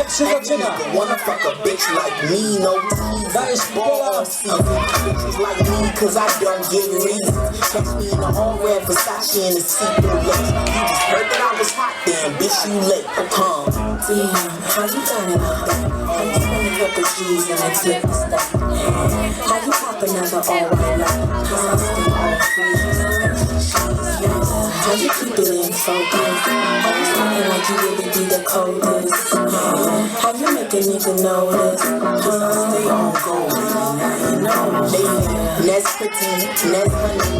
3 zaczyna. Dajesz Mikela. Damn, how you got it like that? How you spend a couple G's and a tip and stuff? How you pop another all white like? Cause I stay all free. How you keep it in focus? How you smoking like you really be the coldest? How you make a nigga notice? Cause I stay on gold. Now you know. Ness pretty, Ness honey.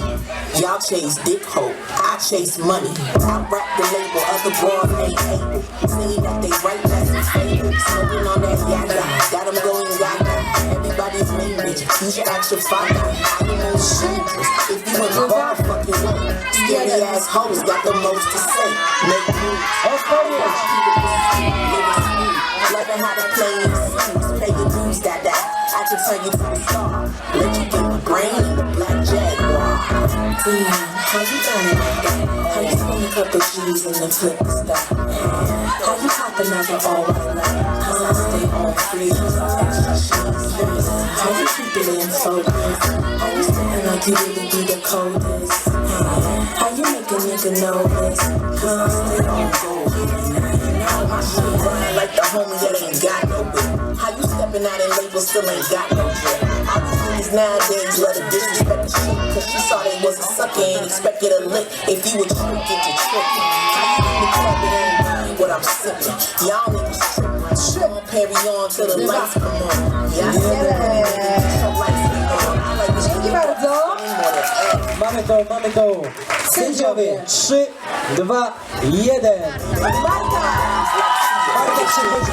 Y'all chase dick hope, I chase money. I rap the label, other boys ain't able. Saying that they write lessons, favorite. Smoking on that yaga, got them going gaga. Everybody's main bitch, you should ask your father. I don't know shooters, if you in the bar fucking way. Scary ass hoes got the most to say. Make moves, learn how to play in suits. Pay your dues, that I can turn you to the star. Let you get the brain and the black jaguar. Damn, how you got it like that? How you spend a couple G's and the flip and stuff? How you pop another all white like? Cause I stay all free. Extra shoes. How you keep it in focus? How you spitting like you really be the coldest? How you make a nigga notice? Cause I stay all gold. My shit run like the homie that ain't got no whip. How you stepping out in labels still ain't got no drip? I these nowadays love to disrespect the shit. Cause she saw they was a sucker and expected a lick. If you would trick, get your trick. How you in the club, it ain't buying what I'm sipping. Y'all niggas trippin'. Trip on Perry on till the lights come on. Yeah, I said that. So lights come on. I like this. Dzięki bardzo. Mamy to. Sędziowie 3, 2, 1. Marta! Marta przychodzi.